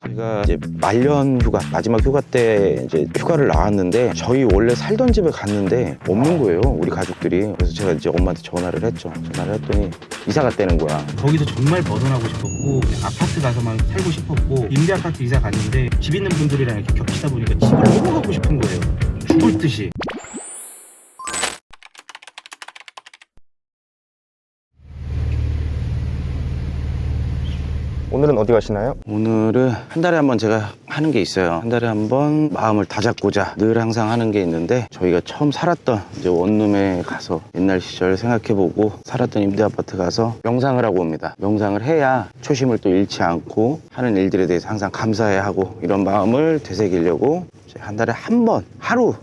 제가 이제 말년 휴가, 마지막 휴가 때 이제 휴가를 나왔는데 저희 원래 살던 집에 갔는데 없는 거예요, 우리 가족들이. 그래서 제가 이제 엄마한테 전화를 했죠. 전화를 했더니 이사 갔다는 거야. 거기서 정말 벗어나고 싶었고 그냥 아파트 가서만 살고 싶었고 임대 아파트 이사 갔는데 집 있는 분들이랑 이렇게 겹치다 보니까 집을 너무 가고 싶은 거예요. 죽을 듯이. 오늘은 어디 가시나요? 오늘은 한 달에 한 번 제가 하는 게 있어요. 한 달에 한 번 마음을 다잡고자 늘 항상 하는 게 있는데, 저희가 처음 살았던 이제 원룸에 가서 옛날 시절 생각해보고 살았던 임대 아파트 가서 명상을 하고 옵니다. 명상을 해야 초심을 또 잃지 않고 하는 일들에 대해서 항상 감사해야 하고, 이런 마음을 되새기려고 이제 한 달에 한 번 하루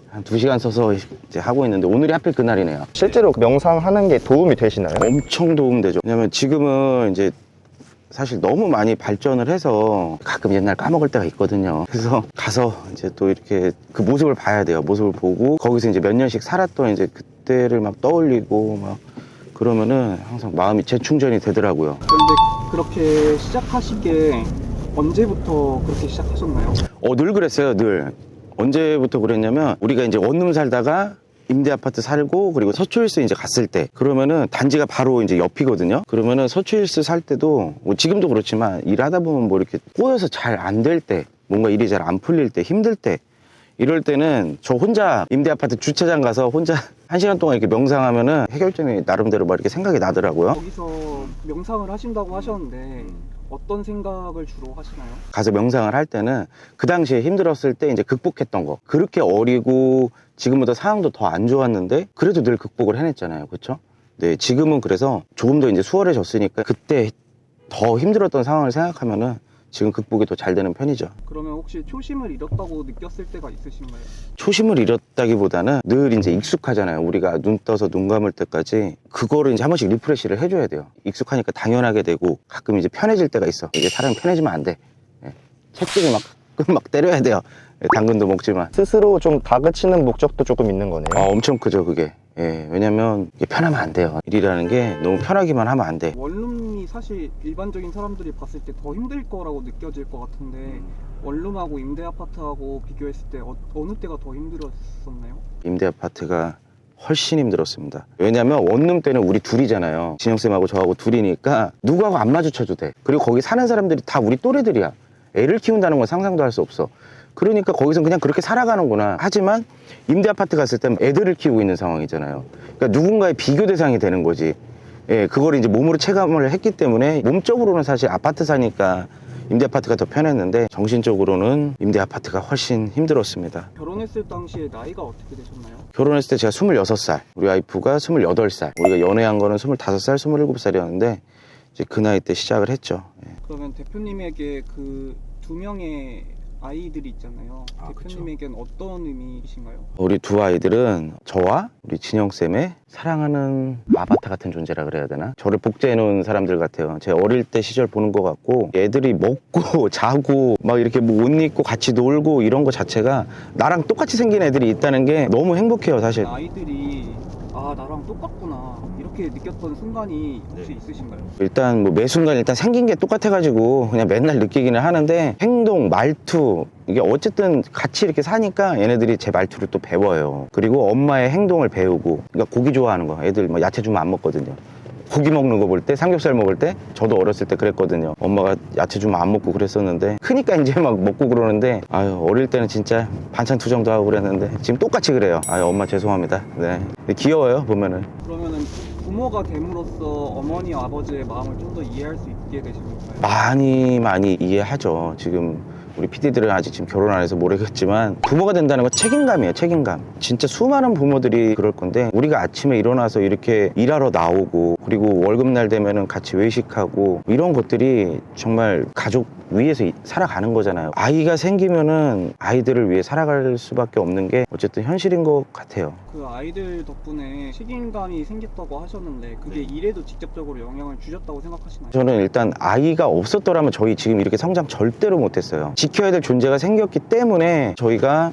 한 2시간 써서 이제 하고 있는데, 오늘이 하필 그날이네요. 실제로 명상하는 게 도움이 되시나요? 엄청 도움되죠. 왜냐면 지금은 이제 사실 너무 많이 발전을 해서 가끔 옛날 까먹을 때가 있거든요. 그래서 가서 이제 또 이렇게 그 모습을 봐야 돼요. 모습을 보고 거기서 이제 몇 년씩 살았던 이제 그때를 막 떠올리고 막 그러면은 항상 마음이 재충전이 되더라고요. 그런데 그렇게 시작하신 게 언제부터 그렇게 시작하셨나요? 늘 그랬어요, 늘. 언제부터 그랬냐면, 우리가 이제 원룸 살다가 임대 아파트 살고, 그리고 서초힐스 이제 갔을 때, 그러면은 단지가 바로 이제 옆이거든요. 그러면은 서초힐스 살 때도 뭐 지금도 그렇지만 일하다 보면 뭐 이렇게 꼬여서 잘 안 될 때, 뭔가 일이 잘 안 풀릴 때, 힘들 때, 이럴 때는 저 혼자 임대 아파트 주차장 가서 혼자 1시간 동안 이렇게 명상하면은 해결점이 나름대로 막 이렇게 생각이 나더라고요. 거기서 명상을 하신다고 하셨는데 어떤 생각을 주로 하시나요? 가서 명상을 할 때는 그 당시에 힘들었을 때 이제 극복했던 거, 그렇게 어리고 지금보다 상황도 더 안 좋았는데 그래도 늘 극복을 해냈잖아요, 그렇죠? 네, 지금은 그래서 조금 더 이제 수월해졌으니까 그때 더 힘들었던 상황을 생각하면은 지금 극복이 더 잘 되는 편이죠. 그러면 혹시 초심을 잃었다고 느꼈을 때가 있으신가요? 초심을 잃었다기보다는 늘 이제 익숙하잖아요. 우리가 눈 떠서 눈 감을 때까지 그거를 이제 한 번씩 리프레시를 해줘야 돼요. 익숙하니까 당연하게 되고, 가끔 이제 편해질 때가 있어. 이게 사람이 편해지면 안 돼. 채찍을 막 때려야 돼요. 당근도 먹지만. 스스로 좀 다그치는 목적도 조금 있는 거네요. 엄청 크죠, 그게. 왜냐면 이게 편하면 안 돼요. 일이라는 게 너무 편하기만 하면 안 돼. 원룸이 사실 일반적인 사람들이 봤을 때 더 힘들 거라고 느껴질 것 같은데 원룸하고 임대 아파트하고 비교했을 때 어느 때가 더 힘들었었나요? 임대 아파트가 훨씬 힘들었습니다. 왜냐면 원룸 때는 우리 둘이잖아요. 진영쌤하고 저하고 둘이니까 누구하고 안 마주쳐도 돼. 그리고 거기 사는 사람들이 다 우리 또래들이야. 애를 키운다는 건 상상도 할 수 없어. 그러니까 거기선 그냥 그렇게 살아가는구나. 하지만 임대 아파트 갔을 땐 애들을 키우고 있는 상황이잖아요. 그러니까 누군가의 비교 대상이 되는 거지. 그걸 이제 몸으로 체감을 했기 때문에, 몸적으로는 사실 아파트 사니까 임대 아파트가 더 편했는데 정신적으로는 임대 아파트가 훨씬 힘들었습니다. 결혼했을 당시에 나이가 어떻게 되셨나요? 결혼했을 때 제가 26살, 우리 와이프가 28살, 우리가 연애한 거는 25살, 27살이었는데 이제 그 나이 때 시작을 했죠. 그러면 대표님에게 그 2명의 아이들이 있잖아요. 대표님에겐 어떤 의미이신가요? 우리 두 아이들은 저와 우리 진영쌤의 사랑하는 아바타 같은 존재라 그래야 되나? 저를 복제해 놓은 사람들 같아요. 제 어릴 때 시절 보는 것 같고, 애들이 먹고 자고 막 이렇게 뭐 옷 입고 같이 놀고 이런 거 자체가 나랑 똑같이 생긴 애들이 있다는 게 너무 행복해요, 사실. 아이들이 나랑 똑같구나 이렇게 느꼈던 순간이 혹시 있으신가요? 일단 뭐 매 순간 일단 생긴 게 똑같아가지고 그냥 맨날 느끼기는 하는데, 행동, 말투, 이게 어쨌든 같이 이렇게 사니까 얘네들이 제 말투를 또 배워요. 그리고 엄마의 행동을 배우고, 그러니까 고기 좋아하는 거, 애들 뭐 야채 주면 안 먹거든요. 고기 먹는 거 볼 때, 삼겹살 먹을 때, 저도 어렸을 때 그랬거든요. 엄마가 야채 주면 안 먹고 그랬었는데, 크니까 이제 막 먹고 그러는데, 어릴 때는 진짜 반찬 투정도 하고 그랬는데 지금 똑같이 그래요. 엄마 죄송합니다. 네, 귀여워요, 보면은. 그러면은 부모가 됨으로써 어머니 아버지의 마음을 좀 더 이해할 수 있게 되신 건가요? 많이 이해하죠. 지금 우리 PD들은 아직 지금 결혼 안 해서 모르겠지만, 부모가 된다는 건 책임감이에요, 책임감. 진짜 수많은 부모들이 그럴 건데, 우리가 아침에 일어나서 이렇게 일하러 나오고, 그리고 월급날 되면은 같이 외식하고, 이런 것들이 정말 가족 위에서 살아가는 거잖아요. 아이가 생기면은 아이들을 위해 살아갈 수밖에 없는 게 어쨌든 현실인 것 같아요. 그 아이들 덕분에 책임감이 생겼다고 하셨는데 그게 일에도 직접적으로 영향을 주셨다고 생각하시나요? 저는 일단 아이가 없었더라면 저희 지금 이렇게 성장 절대로 못했어요. 지켜야 될 존재가 생겼기 때문에 저희가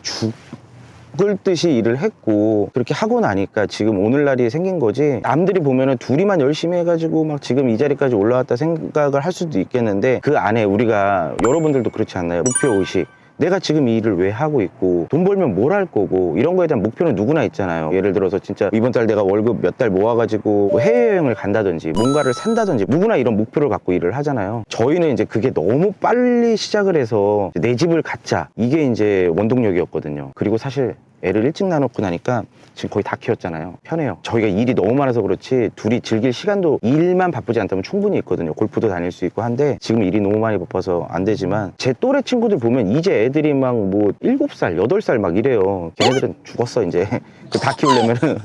죽을 듯이 일을 했고 그렇게 하고 나니까 지금 오늘날이 생긴 거지. 남들이 보면은 둘이만 열심히 해가지고 막 지금 이 자리까지 올라왔다 생각을 할 수도 있겠는데 그 안에 우리가 여러분들도 그렇지 않나요? 목표의식. 내가 지금 이 일을 왜 하고 있고 돈 벌면 뭘 할 거고 이런 거에 대한 목표는 누구나 있잖아요. 예를 들어서 진짜 이번 달 내가 월급 몇 달 모아가지고 뭐 해외여행을 간다든지 뭔가를 산다든지 누구나 이런 목표를 갖고 일을 하잖아요. 저희는 이제 그게 너무 빨리 시작을 해서 내 집을 갖자 이게 이제 원동력이었거든요. 그리고 사실 애를 일찍 낳아놓고 나니까 지금 거의 다 키웠잖아요. 편해요. 저희가 일이 너무 많아서 그렇지 둘이 즐길 시간도 일만 바쁘지 않다면 충분히 있거든요. 골프도 다닐 수 있고 한데 지금 일이 너무 많이 바빠서 안 되지만 제 또래 친구들 보면 이제 애들이 막 뭐 7살, 8살 막 이래요. 걔네들은 죽었어 이제. 그 다 키우려면은.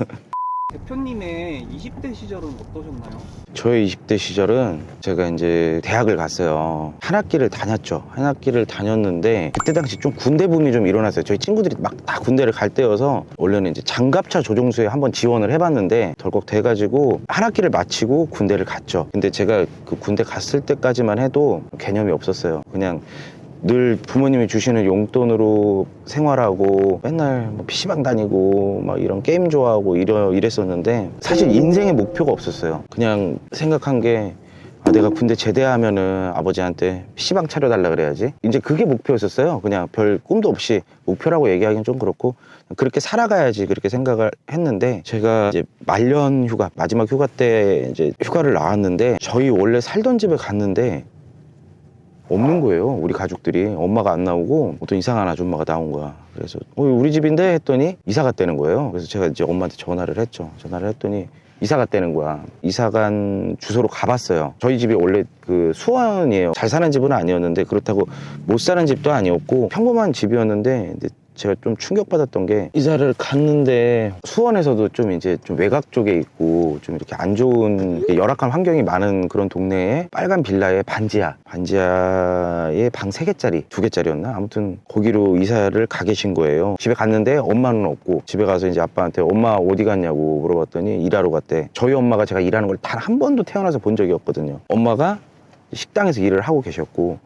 대표님의 20대 시절은 어떠셨나요? 저의 20대 시절은 제가 이제 대학을 갔어요. 한 학기를 다녔죠. 한 학기를 다녔는데 그때 당시 좀 군대 붐이 좀 일어났어요. 저희 친구들이 막 다 군대를 갈 때여서 원래는 이제 장갑차 조종수에 한번 지원을 해봤는데 덜컥 돼가지고 한 학기를 마치고 군대를 갔죠. 근데 제가 그 군대 갔을 때까지만 해도 개념이 없었어요. 그냥 늘 부모님이 주시는 용돈으로 생활하고 맨날 뭐 PC방 다니고 막 이런 게임 좋아하고 이랬었는데 사실 인생의 목표가 없었어요. 그냥 생각한 게 내가 군대 제대하면은 아버지한테 PC방 차려달라 그래야지. 이제 그게 목표였었어요. 그냥 별 꿈도 없이 목표라고 얘기하기는 좀 그렇고 그렇게 살아가야지 그렇게 생각을 했는데 제가 이제 말년 휴가 마지막 휴가 때 이제 휴가를 나왔는데 저희 원래 살던 집에 갔는데 없는 거예요. 우리 가족들이. 엄마가 안 나오고 어떤 이상한 아줌마가 나온 거야. 그래서 우리 집인데 했더니 이사 갔다는 거예요. 그래서 제가 이제 엄마한테 전화를 했죠. 전화를 했더니 이사 갔다는 거야. 이사 간 주소로 가봤어요. 저희 집이 원래 그 수원이에요. 잘 사는 집은 아니었는데 그렇다고 못 사는 집도 아니었고 평범한 집이었는데 근데 제가 좀 충격받았던 게 이사를 갔는데 수원에서도 좀 이제 좀 외곽 쪽에 있고 좀 이렇게 안 좋은 열악한 환경이 많은 그런 동네에 빨간 빌라에 반지하에 방 3개짜리 2개짜리였나 아무튼 거기로 이사를 가 계신 거예요. 집에 갔는데 엄마는 없고 집에 가서 이제 아빠한테 엄마 어디 갔냐고 물어봤더니 일하러 갔대. 저희 엄마가 제가 일하는 걸 단 한 번도 태어나서 본 적이 없거든요. 엄마가 식당에서 일을 하고 계셨고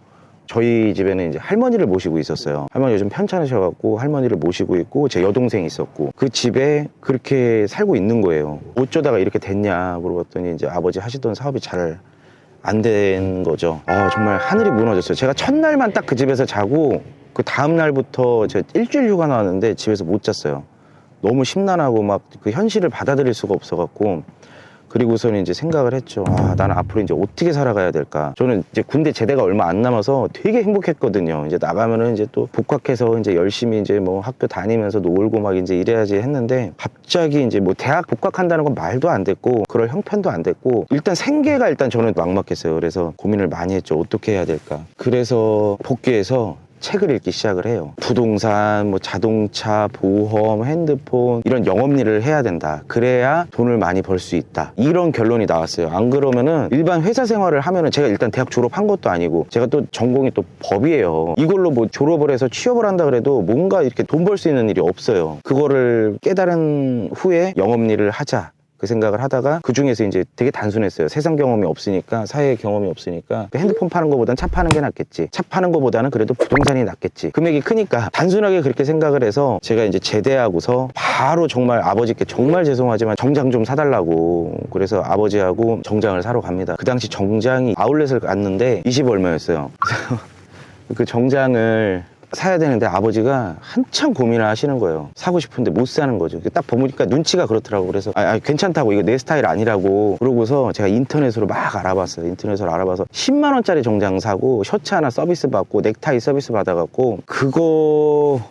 저희 집에는 이제 할머니를 모시고 있었어요. 할머니 요즘 편찮으셔갖고 할머니를 모시고 있고 제 여동생이 있었고 그 집에 그렇게 살고 있는 거예요. 어쩌다가 이렇게 됐냐 물어봤더니 이제 아버지 하시던 사업이 잘 안 된 거죠. 정말 하늘이 무너졌어요. 제가 첫날만 딱 그 집에서 자고 그 다음 날부터 제가 일주일 휴가 나왔는데 집에서 못 잤어요. 너무 심란하고 막 그 현실을 받아들일 수가 없어갖고 그리고서는 이제 생각을 했죠. 나는 앞으로 이제 어떻게 살아가야 될까. 저는 이제 군대 제대가 얼마 안 남아서 되게 행복했거든요. 이제 나가면은 이제 또 복학해서 이제 열심히 이제 뭐 학교 다니면서 놀고 막 이제 이래야지 했는데 갑자기 이제 뭐 대학 복학한다는 건 말도 안 됐고 그럴 형편도 안 됐고 일단 생계가 일단 저는 막막했어요. 그래서 고민을 많이 했죠. 어떻게 해야 될까. 그래서 복귀해서 책을 읽기 시작을 해요. 부동산, 뭐 자동차, 보험, 핸드폰 이런 영업일을 해야 된다. 그래야 돈을 많이 벌 수 있다. 이런 결론이 나왔어요. 안 그러면은 일반 회사 생활을 하면은 제가 일단 대학 졸업한 것도 아니고 제가 또 전공이 또 법이에요. 이걸로 뭐 졸업을 해서 취업을 한다 그래도 뭔가 이렇게 돈 벌 수 있는 일이 없어요. 그거를 깨달은 후에 영업일을 하자. 그 생각을 하다가 그 중에서 이제 되게 단순했어요. 세상 경험이 없으니까 사회 경험이 없으니까 핸드폰 파는 거보단 차 파는 게 낫겠지. 차 파는 거보다는 그래도 부동산이 낫겠지. 금액이 크니까 단순하게 그렇게 생각을 해서 제가 이제 제대하고서 바로 정말 아버지께 정말 죄송하지만 정장 좀 사달라고 그래서 아버지하고 정장을 사러 갑니다. 그 당시 정장이 아울렛을 갔는데 20얼마였어요. 그 정장을 사야 되는데 아버지가 한참 고민을 하시는 거예요. 사고 싶은데 못 사는 거죠. 딱 보니까 눈치가 그렇더라고. 그래서 괜찮다고 이거 내 스타일 아니라고 그러고서 제가 인터넷으로 막 알아봤어요. 인터넷으로 알아봐서 10만 원짜리 정장 사고 셔츠 하나 서비스 받고 넥타이 서비스 받아갖고 그거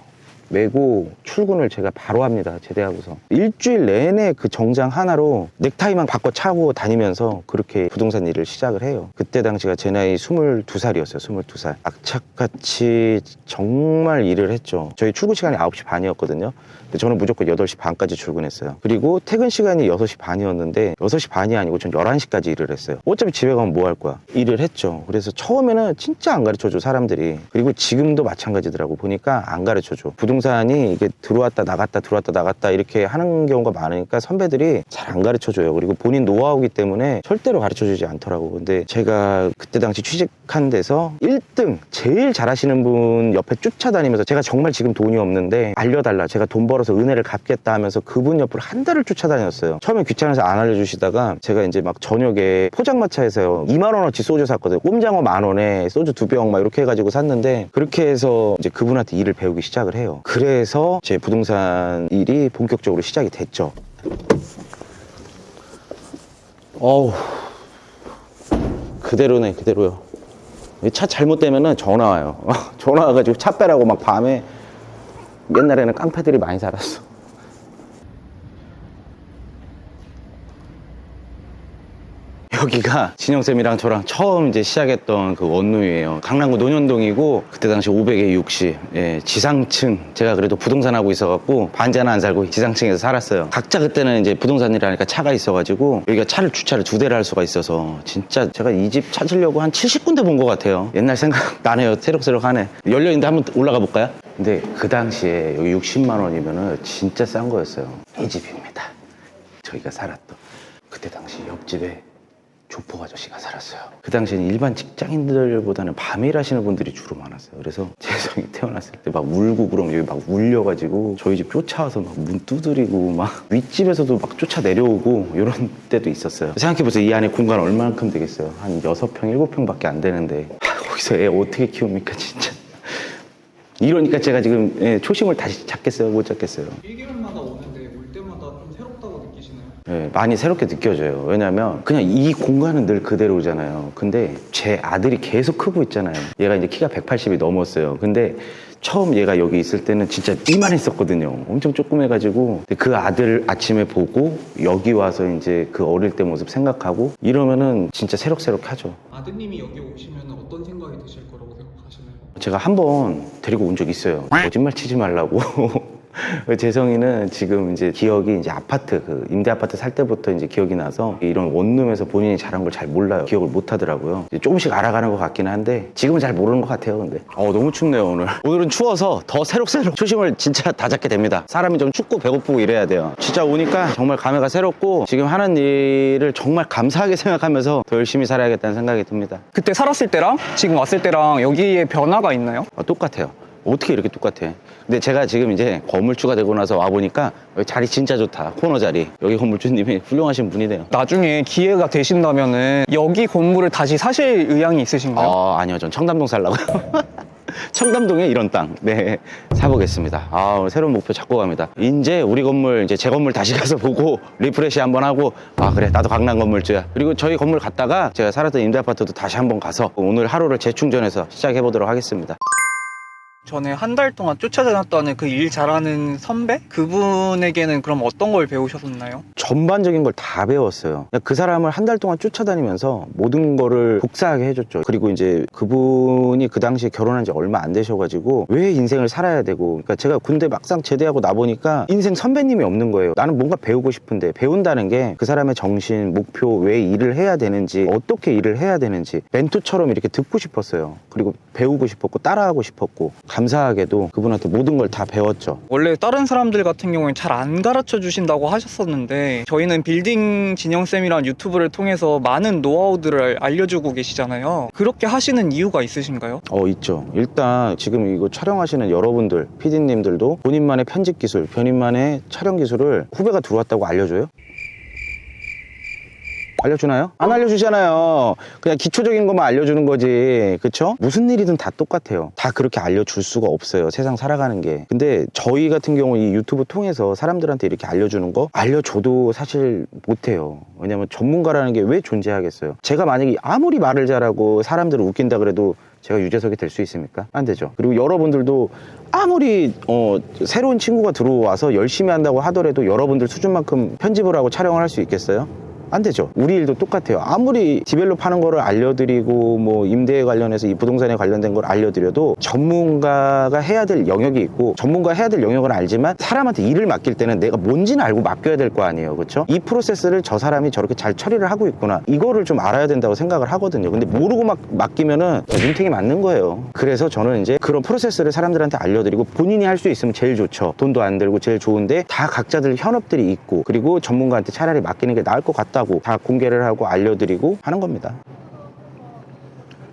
메고 출근을 제가 바로 합니다. 제대하고서 일주일 내내 그 정장 하나로 넥타이만 바꿔 차고 다니면서 그렇게 부동산 일을 시작을 해요. 그때 당시가 제 나이 22살이었어요. 22살. 악착같이 정말 일을 했죠. 저희 출근 시간이 9시 반이었거든요. 근데 저는 무조건 8시 반까지 출근했어요. 그리고 퇴근 시간이 6시 반이었는데 6시 반이 아니고 전 11시까지 일을 했어요. 어차피 집에 가면 뭐 할 거야. 일을 했죠. 그래서 처음에는 진짜 안 가르쳐줘 사람들이. 그리고 지금도 마찬가지더라고. 보니까 안 가르쳐줘. 부동산이 이게 들어왔다 나갔다 들어왔다 나갔다 이렇게 하는 경우가 많으니까 선배들이 잘 안 가르쳐줘요. 그리고 본인 노하우기 때문에 절대로 가르쳐주지 않더라고. 근데 제가 그때 당시 취직 계획한 데서 1등 제일 잘하시는 분 옆에 쫓아다니면서 제가 정말 지금 돈이 없는데 알려달라, 제가 돈 벌어서 은혜를 갚겠다 하면서 그분 옆으로 한 달을 쫓아다녔어요. 처음에 귀찮아서 안 알려주시다가 제가 이제 막 저녁에 포장마차에서요 2만원어치 소주 샀거든요. 꼼장어 10,000원에 소주 2병 막 이렇게 해가지고 샀는데, 그렇게 해서 이제 그분한테 일을 배우기 시작을 해요. 그래서 제 부동산 일이 본격적으로 시작이 됐죠. 어우, 그대로네, 그대로요. 차 잘못되면은 전화 와요. 전화 와가지고 차 빼라고 막 밤에. 옛날에는 깡패들이 많이 살았어. 여기가 진영쌤이랑 저랑 처음 이제 시작했던 그 원룸이에요. 강남구 논현동이고, 그때 당시 500에 60, 예, 지상층. 제가 그래도 부동산 하고 있어갖고 반지하나 안 살고 지상층에서 살았어요. 각자 그때는 이제 부동산 일하니까 차가 있어가지고 여기가 주차를 2대를 할 수가 있어서 진짜 제가 이 집 찾으려고 한 70군데 본 것 같아요. 옛날 생각 나네요. 새록새록하네. 열려있는데 한번 올라가 볼까요? 근데 그 당시에 여기 60만 원이면은 진짜 싼 거였어요. 이 집입니다. 저희가 살았던. 그때 당시 옆집에 조폭 아저씨가 살았어요. 그 당시에는 일반 직장인들보다는 밤에 일하시는 분들이 주로 많았어요. 그래서 재성이 태어났을 때 막 울고 그러면 여기 막 울려가지고 저희 집 쫓아와서 막 문 두드리고 막 윗집에서도 막 쫓아 내려오고 이런 때도 있었어요. 생각해보세요. 이 안에 공간 얼마만큼 되겠어요? 한 6평, 7평밖에 안 되는데 거기서 애 어떻게 키웁니까 진짜. 이러니까 제가 지금 초심을 다시 잡겠어요? 못 잡겠어요? 1개월마다 오는데 올 때마다 좀 새롭다고 느끼시나요? 네, 많이 새롭게 느껴져요. 왜냐면 그냥 이 공간은 늘 그대로잖아요. 근데 제 아들이 계속 크고 있잖아요. 얘가 이제 키가 180이 넘었어요. 근데 처음 얘가 여기 있을 때는 진짜 이만했었거든요. 엄청 조그매가지고. 근데 그 아들 아침에 보고 여기 와서 이제 그 어릴 때 모습 생각하고 이러면은 진짜 새록새록하죠. 아드님이 여기 오시면 어떤 생각이 드실 거라고 생각하시나요? 제가 한 번 데리고 온 적 있어요. 거짓말 치지 말라고. 재성이는 지금 이제 기억이 이제 아파트, 그 임대 아파트 살 때부터 이제 기억이 나서 이런 원룸에서 본인이 잘한 걸 잘 몰라요. 기억을 못 하더라고요. 이제 조금씩 알아가는 것 같긴 한데 지금은 잘 모르는 것 같아요. 근데 너무 춥네요 오늘. 오늘은 추워서 더 새록새록 초심을 진짜 다 잡게 됩니다. 사람이 좀 춥고 배고프고 이래야 돼요. 진짜 오니까 정말 감회가 새롭고 지금 하는 일을 정말 감사하게 생각하면서 더 열심히 살아야겠다는 생각이 듭니다. 그때 살았을 때랑 지금 왔을 때랑 여기에 변화가 있나요? 똑같아요. 어떻게 이렇게 똑같아? 근데 제가 지금 이제 건물주가 되고 나서 와보니까 여기 자리 진짜 좋다. 코너 자리. 여기 건물주님이 훌륭하신 분이네요. 나중에 기회가 되신다면은 여기 건물을 다시 사실 의향이 있으신가요? 아니요. 전 청담동 살라고요. 청담동에 이런 땅. 네. 사보겠습니다. 오늘 새로운 목표 잡고 갑니다. 이제 우리 건물, 이제 제 건물 다시 가서 보고 리프레시 한번 하고, 그래. 나도 강남 건물주야. 그리고 저희 건물 갔다가 제가 살았던 임대 아파트도 다시 한번 가서 오늘 하루를 재충전해서 시작해보도록 하겠습니다. 전에 한 달 동안 쫓아다녔다는 그 일 잘하는 선배? 그분에게는 그럼 어떤 걸 배우셨나요? 전반적인 걸 다 배웠어요. 그 사람을 한 달 동안 쫓아다니면서 모든 거를 복사하게 해줬죠. 그리고 이제 그분이 그 당시에 결혼한 지 얼마 안 되셔가지고 왜 인생을 살아야 되고, 그러니까 제가 군대 막상 제대하고 나보니까 인생 선배님이 없는 거예요. 나는 뭔가 배우고 싶은데 배운다는 게 그 사람의 정신, 목표, 왜 일을 해야 되는지, 어떻게 일을 해야 되는지 멘토처럼 이렇게 듣고 싶었어요. 그리고 배우고 싶었고 따라하고 싶었고, 감사하게도 그분한테 모든 걸 다 배웠죠. 원래 다른 사람들 같은 경우는 잘 안 가르쳐 주신다고 하셨었는데 저희는 빌딩 진영쌤이란 유튜브를 통해서 많은 노하우들을 알려주고 계시잖아요. 그렇게 하시는 이유가 있으신가요? 있죠. 일단 지금 이거 촬영하시는 여러분들, PD님들도 본인만의 편집 기술, 본인만의 촬영 기술을 후배가 들어왔다고 알려줘요? 알려주나요? 안 알려주잖아요. 그냥 기초적인 것만 알려주는 거지. 그쵸? 무슨 일이든 다 똑같아요. 다 그렇게 알려줄 수가 없어요. 세상 살아가는 게. 근데 저희 같은 경우 이 유튜브 통해서 사람들한테 이렇게 알려주는 거 알려줘도 사실 못해요. 왜냐면 전문가라는 게 왜 존재하겠어요? 제가 만약에 아무리 말을 잘하고 사람들을 웃긴다 그래도 제가 유재석이 될 수 있습니까? 안 되죠. 그리고 여러분들도 아무리 새로운 친구가 들어와서 열심히 한다고 하더라도 여러분들 수준만큼 편집을 하고 촬영을 할 수 있겠어요? 안 되죠. 우리 일도 똑같아요. 아무리 디벨롭 하는 거를 알려드리고 뭐 임대에 관련해서 이 부동산에 관련된 걸 알려드려도 전문가가 해야 될 영역이 있고, 전문가가 해야 될 영역은 알지만 사람한테 일을 맡길 때는 내가 뭔지는 알고 맡겨야 될 거 아니에요. 그렇죠? 이 프로세스를 저 사람이 저렇게 잘 처리를 하고 있구나, 이거를 좀 알아야 된다고 생각을 하거든요. 근데 모르고 막 맡기면은 눈탱이 맞는 거예요. 그래서 저는 이제 그런 프로세스를 사람들한테 알려드리고, 본인이 할 수 있으면 제일 좋죠. 돈도 안 들고 제일 좋은데 다 각자들 현업들이 있고, 그리고 전문가한테 차라리 맡기는 게 나을 것 같다 다 공개를 하고 알려드리고 하는 겁니다.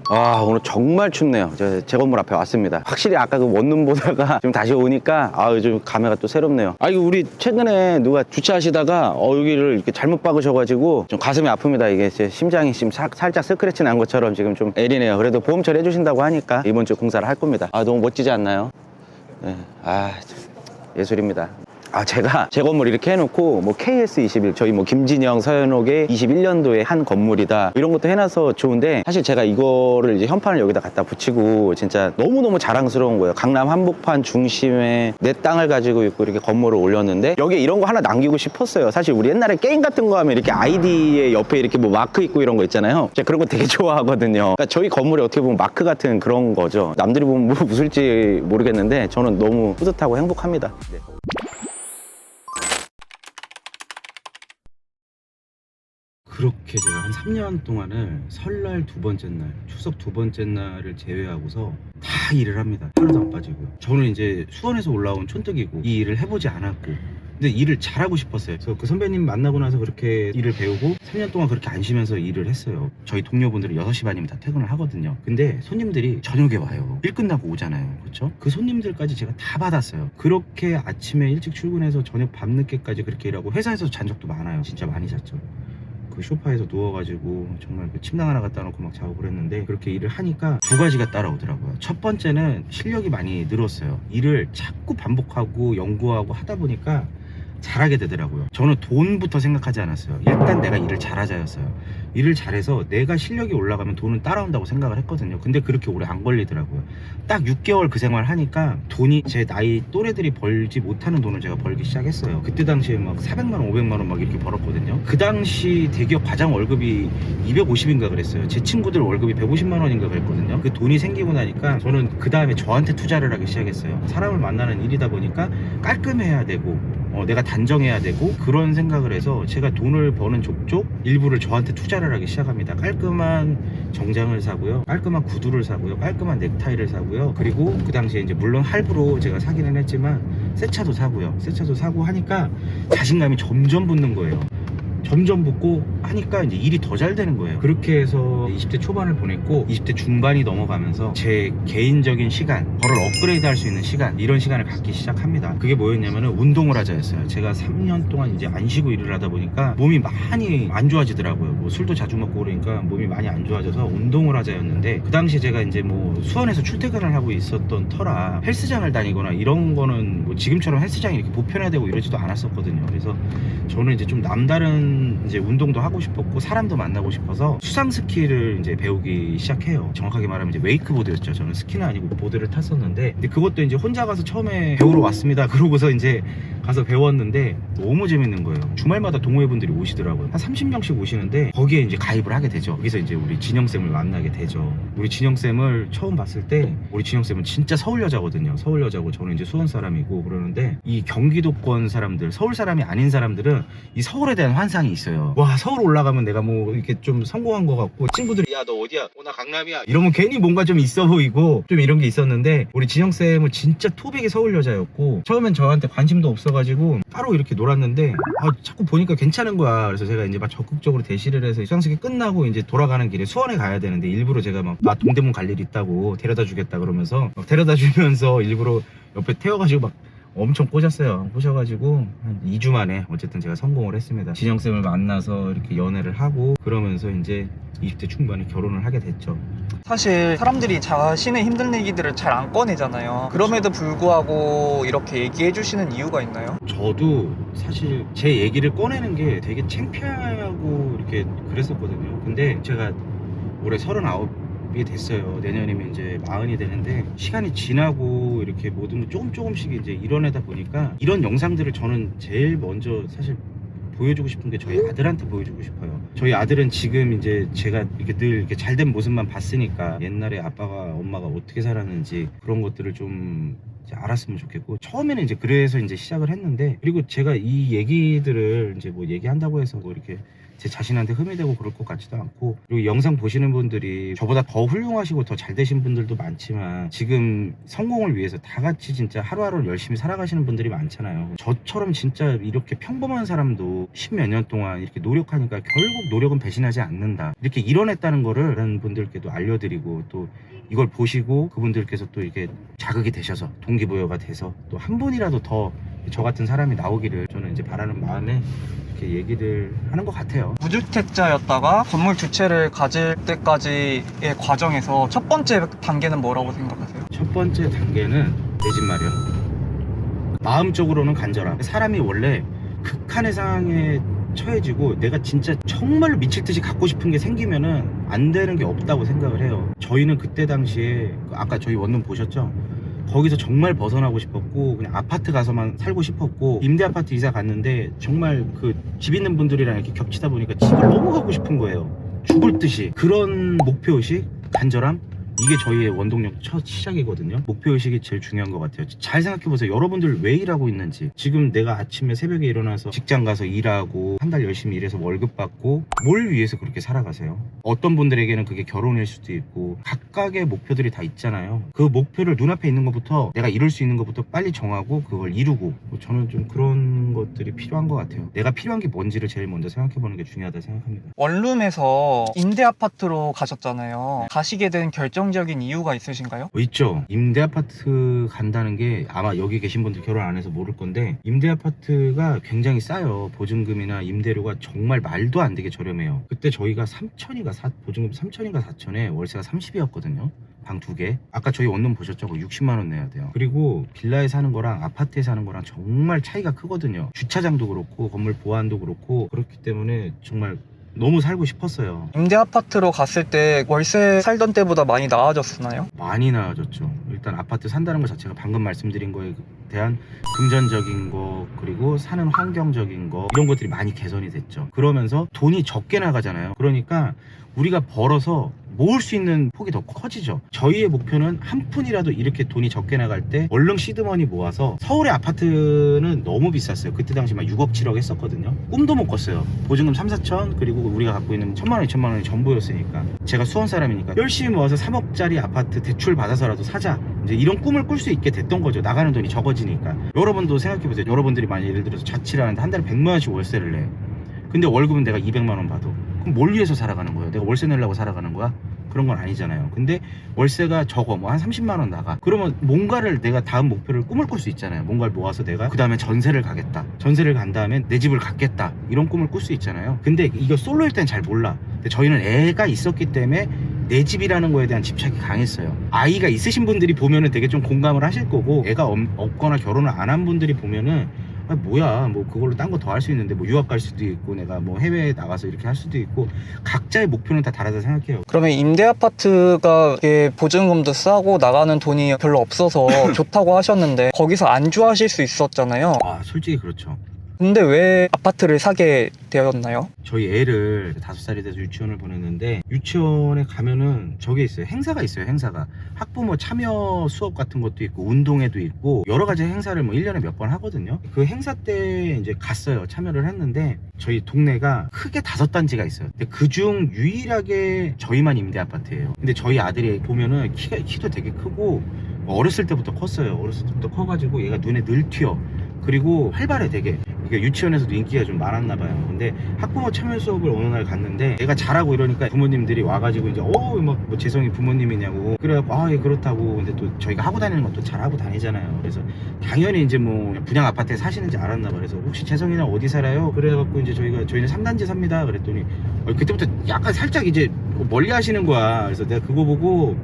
오늘 정말 춥네요. 제 건물 앞에 왔습니다. 확실히 아까 그 원룸 보다가 좀 다시 오니까 좀 감회가 또 새롭네요. 이거 우리 최근에 누가 주차하시다가 여기를 이렇게 잘못 박으셔가지고 좀 가슴이 아픕니다. 이게 제 심장이 지금 살짝 스크래치 난 것처럼 지금 좀 애리네요. 그래도 보험 처리 해주신다고 하니까 이번 주 공사를 할 겁니다. 너무 멋지지 않나요? 네. 예술입니다. 제가 제 건물 이렇게 해놓고 KS21 저희 김진영 서현옥의 21년도에 한 건물이다 이런 것도 해놔서 좋은데, 사실 제가 이거를 이제 현판을 여기다 갖다 붙이고 진짜 너무너무 자랑스러운 거예요. 강남 한복판 중심에 내 땅을 가지고 있고 이렇게 건물을 올렸는데 여기에 이런 거 하나 남기고 싶었어요. 사실 우리 옛날에 게임 같은 거 하면 이렇게 아이디에 옆에 이렇게 마크 있고 이런 거 있잖아요. 제가 그런 거 되게 좋아하거든요. 그러니까 저희 건물이 어떻게 보면 마크 같은 그런 거죠. 남들이 보면 웃을지 모르겠는데 저는 너무 뿌듯하고 행복합니다. 네. 그렇게 제가 한 3년 동안을 설날 두 번째 날, 추석 두 번째 날을 제외하고서 다 일을 합니다. 하루도 안 빠지고요. 저는 이제 수원에서 올라온 촌뜨기고 이 일을 해보지 않았고, 근데 일을 잘하고 싶었어요. 그래서 그 선배님 만나고 나서 그렇게 일을 배우고 3년 동안 그렇게 안 쉬면서 일을 했어요. 저희 동료분들은 6시 반이면 다 퇴근을 하거든요. 근데 손님들이 저녁에 와요. 일 끝나고 오잖아요. 그렇죠? 그 손님들까지 제가 다 받았어요. 그렇게 아침에 일찍 출근해서 저녁 밤늦게까지 그렇게 일하고 회사에서 잔 적도 많아요. 진짜 많이 잤죠. 그 소파에서 누워가지고 정말 그 침낭 하나 갖다 놓고 막 자고 그랬는데, 그렇게 일을 하니까 두 가지가 따라오더라고요. 첫 번째는 실력이 많이 늘었어요. 일을 자꾸 반복하고 연구하고 하다 보니까 잘하게 되더라고요. 저는 돈부터 생각하지 않았어요. 일단 내가 일을 잘하자였어요. 일을 잘해서 내가 실력이 올라가면 돈은 따라온다고 생각을 했거든요. 근데 그렇게 오래 안 걸리더라고요. 딱 6개월 그 생활 하니까 돈이 제 나이 또래들이 벌지 못하는 돈을 제가 벌기 시작했어요. 그때 당시에 막 400만 원, 500만 원 막 이렇게 벌었거든요. 그 당시 대기업 과장 월급이 250인가 그랬어요. 제 친구들 월급이 150만 원인가 그랬거든요. 그 돈이 생기고 나니까 저는 그 다음에 저한테 투자를 하기 시작했어요. 사람을 만나는 일이다 보니까 깔끔해야 되고 내가 단정해야 되고, 그런 생각을 해서 제가 돈을 버는 족족 일부를 저한테 투자를 하기 시작합니다. 깔끔한 정장을 사고요, 깔끔한 구두를 사고요, 깔끔한 넥타이를 사고요. 그리고 그 당시에 이제 물론 할부로 제가 사기는 했지만 새 차도 사고요. 새 차도 사고 하니까 자신감이 점점 붙는 거예요. 점점 붙고 하니까 이제 일이 더 잘 되는 거예요. 그렇게 해서 20대 초반을 보냈고 20대 중반이 넘어가면서 제 개인적인 시간, 저를 업그레이드 할 수 있는 시간, 이런 시간을 갖기 시작합니다. 그게 뭐였냐면은 운동을 하자였어요. 제가 3년 동안 이제 안 쉬고 일을 하다 보니까 몸이 많이 안 좋아지더라고요. 술도 자주 먹고 그러니까 몸이 많이 안 좋아져서 운동을 하자였는데, 그 당시 제가 이제 수원에서 출퇴근을 하고 있었던 터라 헬스장을 다니거나 이런 거는 지금처럼 헬스장이 이렇게 보편화되고 이러지도 않았었거든요. 그래서 저는 이제 좀 남다른 이제 운동도 하고 싶었고 사람도 만나고 싶어서 수상 스키를 이제 배우기 시작해요. 정확하게 말하면 이제 웨이크보드였죠. 저는 스키는 아니고 보드를 탔었는데, 근데 그것도 이제 혼자 가서 처음에 배우러 왔습니다. 그러고서 이제 가서 배웠는데 너무 재밌는 거예요. 주말마다 동호회분들이 오시더라고요. 한 30명씩 오시는데 거기에 이제 가입을 하게 되죠. 거기서 이제 우리 진영쌤을 만나게 되죠. 우리 진영쌤을 처음 봤을 때, 우리 진영쌤은 진짜 서울 여자거든요. 서울 여자고 저는 이제 수원 사람이고 그러는데, 이 경기도권 사람들, 서울 사람이 아닌 사람들은 이 서울에 대한 환상이 있어요. 와, 서울 올라가면 내가 이렇게 좀 성공한 것 같고, 친구들이 야 너 어디야? 나 강남이야. 이러면 괜히 뭔가 좀 있어 보이고 좀 이런 게 있었는데, 우리 진영쌤은 진짜 토백이 서울 여자였고 처음엔 저한테 관심도 없어가지고 따로 이렇게 놀았는데 자꾸 보니까 괜찮은 거야. 그래서 제가 이제 막 적극적으로 대시를 해서 수상스키 끝나고 이제 돌아가는 길에 수원에 가야 되는데, 일부러 제가 막 동대문 갈 일 있다고 데려다 주겠다 그러면서 막 데려다 주면서 일부러 옆에 태워가지고 막 엄청 꽂았어요. 꽂아가지고 한 2주 만에 어쨌든 제가 성공을 했습니다. 진영쌤을 만나서 이렇게 연애를 하고 그러면서 이제 20대 중반에 결혼을 하게 됐죠. 사실 사람들이 자신의 힘든 얘기들을 잘 안 꺼내잖아요. 그럼에도 불구하고 이렇게 얘기해 주시는 이유가 있나요? 저도 사실 제 얘기를 꺼내는 게 되게 창피하고 이렇게 그랬었거든요. 근데 제가 올해 39이 됐어요. 내년이면 이제 40이 되는데, 시간이 지나고 이렇게 모든 걸 조금씩 이제 이뤄내다 보니까 이런 영상들을 저는 제일 먼저 사실 보여주고 싶은 게 저희 아들한테 보여주고 싶어요. 저희 아들은 지금 이제 제가 이렇게 늘 이렇게 잘된 모습만 봤으니까 옛날에 아빠가 엄마가 어떻게 살았는지 그런 것들을 좀 이제 알았으면 좋겠고, 처음에는 이제 그래서 이제 시작을 했는데, 그리고 제가 이 얘기들을 이제 얘기한다고 해서 이렇게 제 자신한테 흠이 되고 그럴 것 같지도 않고, 그리고 영상 보시는 분들이 저보다 더 훌륭하시고 더 잘 되신 분들도 많지만 지금 성공을 위해서 다 같이 진짜 하루하루 열심히 살아가시는 분들이 많잖아요. 저처럼 진짜 이렇게 평범한 사람도 십몇 년 동안 이렇게 노력하니까 결국 노력은 배신하지 않는다, 이렇게 이뤄냈다는 거를 다른 분들께도 알려드리고, 또 이걸 보시고 그분들께서 또 이렇게 자극이 되셔서 동기부여가 돼서 또 한 분이라도 더 저 같은 사람이 나오기를 저는 이제 바라는 마음에 이렇게 얘기를 하는 것 같아요. 무주택자였다가 건물 두 채를 가질 때까지의 과정에서 첫 번째 단계는 뭐라고 생각하세요? 첫 번째 단계는 내 집 마련. 마음적으로는 간절함. 사람이 원래 극한의 상황에 처해지고 내가 진짜 정말로 미칠 듯이 갖고 싶은 게 생기면은 안 되는 게 없다고 생각을 해요. 저희는 그때 당시에 아까 저희 원룸 보셨죠? 거기서 정말 벗어나고 싶었고 그냥 아파트 가서만 살고 싶었고, 임대 아파트 이사 갔는데 정말 그 집 있는 분들이랑 이렇게 겹치다 보니까 집을 너무 가고 싶은 거예요. 죽을 듯이. 그런 목표의식, 간절함, 이게 저희의 원동력 첫 시작이거든요. 목표의식이 제일 중요한 것 같아요. 잘 생각해보세요. 여러분들 왜 일하고 있는지. 지금 내가 아침에 새벽에 일어나서 직장 가서 일하고 한 달 열심히 일해서 월급 받고 뭘 위해서 그렇게 살아가세요? 어떤 분들에게는 그게 결혼일 수도 있고 각각의 목표들이 다 있잖아요. 그 목표를 눈앞에 있는 것부터, 내가 이룰 수 있는 것부터 빨리 정하고 그걸 이루고, 저는 좀 그런 것들이 필요한 것 같아요. 내가 필요한 게 뭔지를 제일 먼저 생각해보는 게 중요하다 생각합니다. 원룸에서 임대 아파트로 가셨잖아요. 가시게 된 결정적인 이유가 있으신가요? 있죠. 임대 아파트 간다는 게 아마 여기 계신 분들 결혼 안 해서 모를 건데, 임대 아파트가 굉장히 싸요. 보증금이나 임대료가 정말 말도 안 되게 저렴해요. 그때 저희가 3천인가 보증금 3천인가 4천에 월세가 30이었거든요. 방 2개. 아까 저희 원룸 보셨죠? 60만 원 내야 돼요. 그리고 빌라에 사는 거랑 아파트에 사는 거랑 정말 차이가 크거든요. 주차장도 그렇고 건물 보안도 그렇고, 그렇기 때문에 정말 너무 살고 싶었어요. 임대 아파트로 갔을 때 월세 살던 때보다 많이 나아졌나요? 많이 나아졌죠. 일단 아파트 산다는 것 자체가 방금 말씀드린 거에 대한 금전적인 거, 그리고 사는 환경적인 거, 이런 것들이 많이 개선이 됐죠. 그러면서 돈이 적게 나가잖아요. 그러니까 우리가 벌어서 모을 수 있는 폭이 더 커지죠. 저희의 목표는 한 푼이라도 이렇게 돈이 적게 나갈 때 얼른 시드머니 모아서, 서울의 아파트는 너무 비쌌어요. 그때 당시 막 6억 7억 했었거든요. 꿈도 못 꿨어요. 보증금 3, 4천, 그리고 우리가 갖고 있는 1,000만 원 2천만 원이 전부였으니까. 제가 수원 사람이니까 열심히 모아서 3억짜리 아파트 대출 받아서라도 사자, 이제 이런 꿈을 꿀 수 있게 됐던 거죠. 나가는 돈이 적어지니까. 여러분도 생각해보세요. 여러분들이 만약 예를 들어서 자취를 하는데 한 달에 100만 원씩 월세를 내. 근데 월급은 내가 200만 원 받아. 그럼 뭘 위해서 살아가는 거예요? 내가 월세 내려고 살아가는 거야? 그런 건 아니잖아요. 근데 월세가 적어, 뭐 한 30만 원 나가. 그러면 뭔가를, 내가 다음 목표를 꿈을 꿀 수 있잖아요. 뭔가를 모아서 내가 그 다음에 전세를 가겠다, 전세를 간 다음에 내 집을 갖겠다, 이런 꿈을 꿀 수 있잖아요. 근데 이거 솔로일 땐 잘 몰라. 근데 저희는 애가 있었기 때문에 내 집이라는 거에 대한 집착이 강했어요. 아이가 있으신 분들이 보면은 되게 좀 공감을 하실 거고, 애가 없거나 결혼을 안 한 분들이 보면은 아 뭐야, 뭐 그걸로 딴 거 더 할 수 있는데, 뭐 유학 갈 수도 있고 내가 뭐 해외에 나가서 이렇게 할 수도 있고, 각자의 목표는 다 다르다 생각해요. 그러면 임대 아파트가 이게 보증금도 싸고 나가는 돈이 별로 없어서 좋다고 하셨는데 거기서 안주하실 수 있었잖아요. 아 솔직히 그렇죠. 근데 왜 아파트를 사게 되었나요? 저희 애를 5살이 돼서 유치원을 보냈는데, 유치원에 가면은 저게 있어요. 행사가 있어요. 행사가 학부모 참여 수업 같은 것도 있고 운동회도 있고 여러 가지 행사를 뭐 1년에 몇 번 하거든요. 그 행사 때 이제 갔어요. 참여를 했는데, 저희 동네가 크게 5단지가 있어요. 근데 그중 유일하게 저희만 임대 아파트예요. 근데 저희 아들이 보면은 키도 되게 크고 어렸을 때부터 컸어요. 어렸을 때부터 커가지고 얘가 눈에 늘 튀어. 그리고 활발해 되게. 이게 유치원에서도 인기가 좀 많았나 봐요. 근데 학부모 참여 수업을 어느 날 갔는데 얘가 잘하고 이러니까 부모님들이 와가지고 이제 막 뭐 재성이 부모님이냐고, 그래갖고 아 예 그렇다고. 근데 또 저희가 하고 다니는 것도 잘하고 다니잖아요. 그래서 당연히 이제 뭐 분양 아파트에 사시는지 알았나 봐요. 그래서 혹시 재성이랑 어디 살아요? 그래갖고 이제 저희는 3단지 삽니다 그랬더니 그때부터 약간 살짝 이제 멀리 하시는 거야. 그래서 내가 그거 보고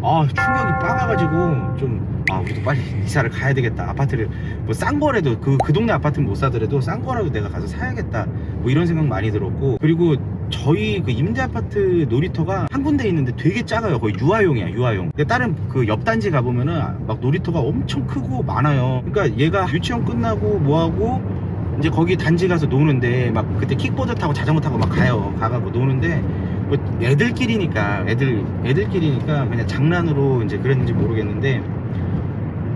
충격이 빠가지고 좀 우리도 빨리 이사를 가야 되겠다. 아파트를 뭐 싼 거라도 그 동네 아파트는 못 사더라도 싼 거라도 내가 가서 사야겠다, 뭐 이런 생각 많이 들었고. 그리고 저희 그 임대 아파트 놀이터가 한 군데 있는데 되게 작아요. 거의 유아용이야, 유아용. 근데 다른 그 옆 단지 가보면은 막 놀이터가 엄청 크고 많아요. 그러니까 얘가 유치원 끝나고 뭐하고 이제 거기 단지 가서 노는데, 막 그때 킥보드 타고 자전거 타고 막 가가고 노는데, 뭐 애들끼리니까 그냥 장난으로 이제 그랬는지 모르겠는데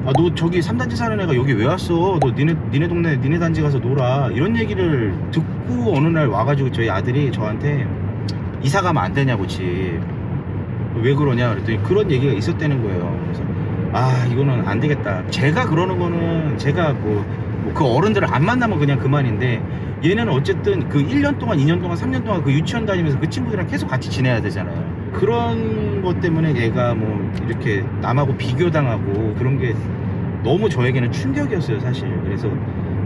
아, 너 저기 3단지 사는 애가 여기 왜 왔어? 너 니네 동네 니네 단지 가서 놀아. 이런 얘기를 듣고 어느 날 와가지고 저희 아들이 저한테 이사 가면 안 되냐고 집. 왜 그러냐 그랬더니 그런 얘기가 있었다는 거예요. 그래서 아, 이거는 안 되겠다. 제가 그러는 거는 제가 그 어른들을 안 만나면 그냥 그만인데, 얘는 어쨌든 그 1년 동안 2년 동안 3년 동안 그 유치원 다니면서 그 친구들이랑 계속 같이 지내야 되잖아요. 그런 것 때문에 얘가 뭐 이렇게 남하고 비교당하고 그런 게 너무 저에게는 충격이었어요, 사실. 그래서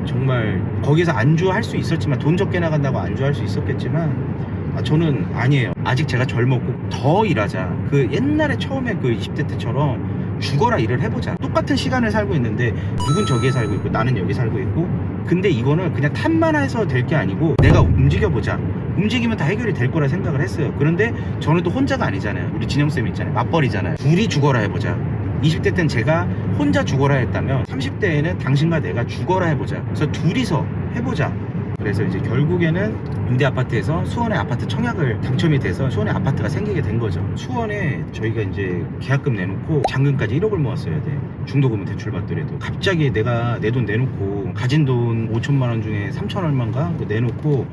정말 거기서 안주할 수 있었지만, 돈 적게 나간다고 안주할 수 있었겠지만, 저는 아니에요. 아직 제가 젊었고 더 일하자. 그 옛날에 처음에 그 20대 때처럼 죽어라 일을 해보자. 똑같은 시간을 살고 있는데 누군 저기에 살고 있고 나는 여기 살고 있고, 근데 이거는 그냥 탓만 해서 될 게 아니고 내가 움직여보자. 움직이면 다 해결이 될 거라 생각을 했어요. 그런데 저는 또 혼자가 아니잖아요. 우리 진영쌤 있잖아요. 맞벌이잖아요. 둘이 죽어라 해보자. 20대 때는 제가 혼자 죽어라 했다면 30대에는 당신과 내가 죽어라 해보자. 그래서 둘이서 해보자. 그래서 이제 결국에는 임대 아파트에서 수원의 아파트 청약을 당첨이 돼서 수원의 아파트가 생기게 된 거죠. 수원에 저희가 이제 계약금 내놓고 잔금까지 1억을 모았어야 돼. 중도금은 대출 받더라도. 갑자기 내가 내 돈 내놓고 가진 돈 5천만 원 중에 3천 얼마인가 내놓고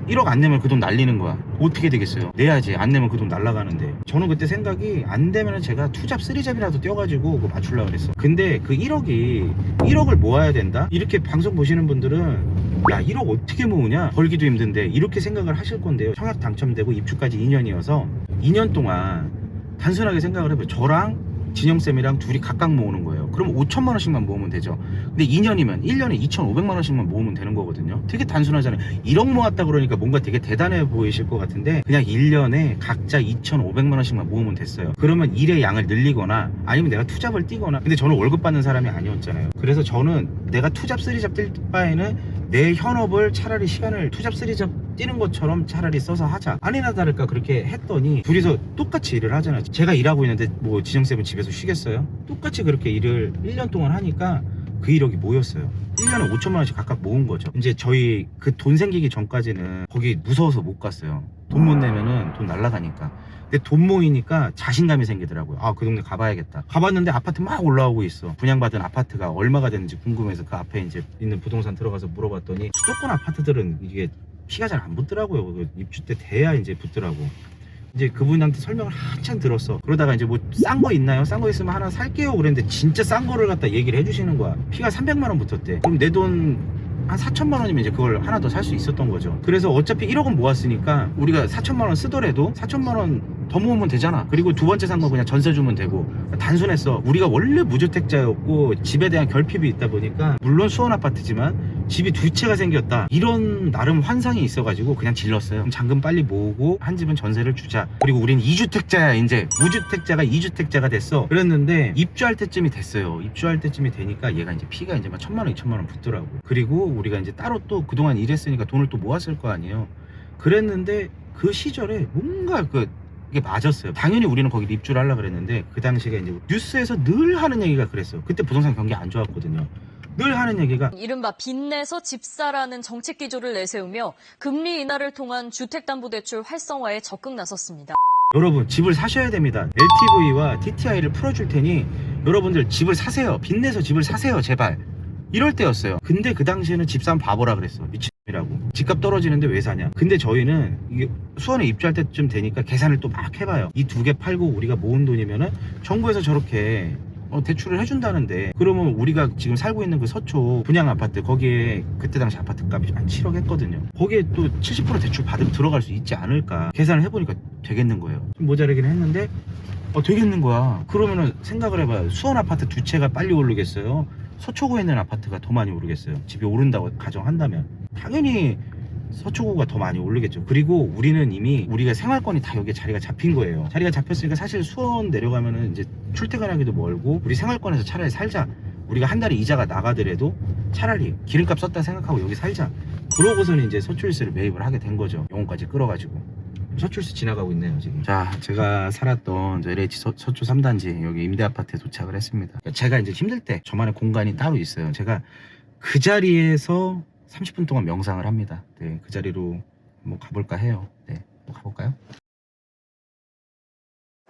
1억 안 내면 그 돈 날리는 거야. 어떻게 되겠어요? 내야지. 안 내면 그 돈 날라가는데. 저는 그때 생각이, 안 되면은 제가 투잡 3잡이라도 떼어가지고 그거 맞추려고 그랬어. 근데 그 1억을 모아야 된다? 이렇게 방송 보시는 분들은 야, 1억 어떻게 모으냐? 벌기도 힘든데, 이렇게 생각을 하실 건데요. 청약 당첨되고 입주까지 2년이어서 2년 동안 단순하게 생각을 해봐요. 저랑 진영쌤이랑 둘이 각각 모으는 거예요. 그럼 5천만 원씩만 모으면 되죠. 근데 2년이면 1년에 2,500만 원씩만 모으면 되는 거거든요. 되게 단순하잖아요. 1억 모았다 그러니까 뭔가 되게 대단해 보이실 것 같은데, 그냥 1년에 각자 2,500만 원씩만 모으면 됐어요. 그러면 일의 양을 늘리거나 아니면 내가 투잡을 뛰거나. 근데 저는 월급 받는 사람이 아니었잖아요. 그래서 저는 내가 투잡 3잡 뛸 바에는 내 현업을 차라리 시간을 투잡 3잡 뛰는 것처럼 차라리 써서 하자. 아니나 다를까 그렇게 했더니 둘이서 똑같이 일을 하잖아요. 제가 일하고 있는데 뭐 진영쌤은 집에서 쉬겠어요? 똑같이 그렇게 일을 1년 동안 하니까 그 1억이 모였어요. 1년에 5천만 원씩 각각 모은 거죠. 이제 저희 그 돈 생기기 전까지는 거기 무서워서 못 갔어요. 돈 못 내면은 돈 날라가니까. 근데 돈 모이니까 자신감이 생기더라고요. 아, 그 동네 가봐야겠다. 가봤는데 아파트 막 올라오고 있어. 분양받은 아파트가 얼마가 되는지 궁금해서 그 앞에 이제 있는 부동산 들어가서 물어봤더니, 수도권 아파트들은 이게 피가 잘 안 붙더라고요. 그 입주 때 돼야 이제 붙더라고. 이제 그분한테 설명을 한참 들었어. 그러다가 이제 뭐 싼 거 있나요? 싼 거 있으면 하나 살게요 그랬는데, 진짜 싼 거를 갖다 얘기를 해주시는 거야. 피가 300만 원 붙었대. 그럼 내 돈 한 4천만 원이면 이제 그걸 하나 더 살 수 있었던 거죠. 그래서 어차피 1억은 모았으니까 우리가 4천만 원 쓰더라도 4천만 원 더 모으면 되잖아. 그리고 두 번째 산 거 그냥 전세 주면 되고. 단순했어. 우리가 원래 무주택자였고 집에 대한 결핍이 있다 보니까, 물론 수원 아파트지만 집이 두 채가 생겼다, 이런 나름 환상이 있어가지고 그냥 질렀어요. 그럼 잔금 빨리 모으고 한 집은 전세를 주자. 그리고 우린 2주택자야. 이제 무주택자가 2주택자가 됐어. 그랬는데 입주할 때쯤이 됐어요. 입주할 때쯤이 되니까 얘가 이제 피가 이제 막 1,000만 원 2천만 원 붙더라고. 그리고 우리가 이제 따로 또 그동안 일했으니까 돈을 또 모았을 거 아니에요. 그랬는데 그 시절에 뭔가 이게 맞았어요. 당연히 우리는 거기 입주를 하려고 그랬는데, 그 당시에 이제 뉴스에서 늘 하는 얘기가 그랬어요. 그때 부동산 경기 안 좋았거든요. 늘 하는 얘기가, 이른바 빚내서 집사라는 정책 기조를 내세우며 금리 인하를 통한 주택담보대출 활성화에 적극 나섰습니다. 여러분 집을 사셔야 됩니다. LTV와 DTI를 풀어줄 테니 여러분들 집을 사세요. 빚내서 집을 사세요, 제발. 이럴 때였어요. 근데 그 당시에는 집사면 바보라 그랬어. 미친이라고. 집값 떨어지는데 왜 사냐. 근데 저희는 이게 수원에 입주할 때쯤 되니까 계산을 또 막 해봐요. 이 두 개 팔고 우리가 모은 돈이면은 정부에서 저렇게 대출을 해준다는데, 그러면 우리가 지금 살고 있는 그 서초 분양 아파트, 거기에 그때 당시 아파트 값이 한 7억 했거든요. 거기에 또 70% 대출 받으면 들어갈 수 있지 않을까. 계산을 해보니까 되겠는 거예요. 좀 모자라긴 했는데 되겠는 거야. 그러면은 생각을 해봐요. 수원 아파트 두 채가 빨리 오르겠어요? 서초구에 있는 아파트가 더 많이 오르겠어요? 집이 오른다고 가정한다면 당연히 서초구가 더 많이 오르겠죠. 그리고 우리는 이미 우리가 생활권이 다 여기에 자리가 잡힌 거예요. 자리가 잡혔으니까 사실 수원 내려가면은 이제 출퇴근하기도 멀고, 우리 생활권에서 차라리 살자. 우리가 한 달에 이자가 나가더라도 차라리 기름값 썼다 생각하고 여기 살자. 그러고서는 이제 서초일스를 매입을 하게 된 거죠. 영혼까지 끌어가지고. 서초일스 지나가고 있네요 지금. 자, 제가 살았던 LH 서초 3단지 여기 임대아파트에 도착을 했습니다. 제가 이제 힘들 때 저만의 공간이 따로 있어요. 제가 그 자리에서 30분 동안 명상을 합니다. 네, 그 자리로 뭐 가볼까 해요. 네, 뭐 가볼까요?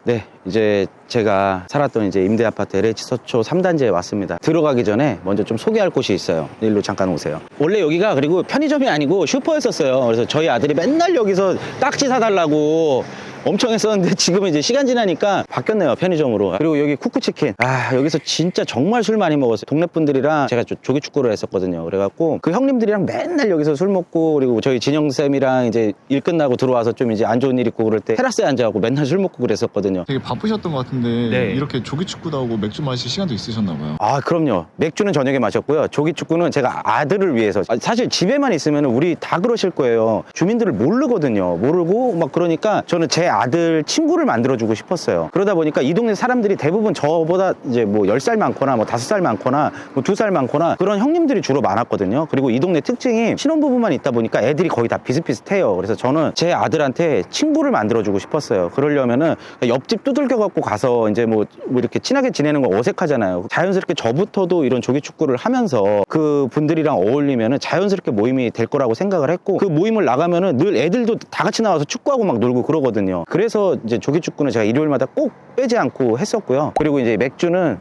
네, 이제 제가 살았던 이제 임대 아파트 LH 서초 3단지에 왔습니다. 들어가기 전에 먼저 좀 소개할 곳이 있어요. 일로 잠깐 오세요. 원래 여기가 그리고 편의점이 아니고 슈퍼였었어요. 그래서 저희 아들이 맨날 여기서 딱지 사달라고 엄청 했었는데 지금은 이제 시간 지나니까 바뀌었네요, 편의점으로. 그리고 여기 쿠쿠치킨, 여기서 진짜 정말 술 많이 먹었어요. 동네 분들이랑 제가 조기축구를 했었거든요. 그래갖고 그 형님들이랑 맨날 여기서 술 먹고, 그리고 저희 진영쌤이랑 이제 일 끝나고 들어와서 좀 이제 안 좋은 일 있고 그럴 때 테라스에 앉아갖고 맨날 술 먹고 그랬었거든요. 되게 바쁘셨던 것 같은데 네. 이렇게 조기축구도 하고 맥주 마실 시간도 있으셨나 봐요. 그럼요. 맥주는 저녁에 마셨고요. 조기축구는 제가 아들을 위해서. 사실 집에만 있으면 우리 다 그러실 거예요. 주민들을 모르거든요. 모르고 막 그러니까 저는 제 아들 친구를 만들어주고 싶었어요. 그러다 보니까 이 동네 사람들이 대부분 저보다 이제 뭐 10살 많거나 뭐 5살 많거나 뭐 2살 많거나 그런 형님들이 주로 많았거든요. 그리고 이 동네 특징이 신혼부부만 있다 보니까 애들이 거의 다 비슷비슷해요. 그래서 저는 제 아들한테 친구를 만들어주고 싶었어요. 그러려면은 옆집 두들겨 갖고 가서 이제 뭐 이렇게 친하게 지내는 거 어색하잖아요. 자연스럽게 저부터도 이런 조기축구를 하면서 그 분들이랑 어울리면은 자연스럽게 모임이 될 거라고 생각을 했고, 그 모임을 나가면은 늘 애들도 다 같이 나와서 축구하고 막 놀고 그러거든요. 그래서 이제 조기축구는 제가 일요일마다 꼭 빼지 않고 했었고요. 그리고 이제 맥주는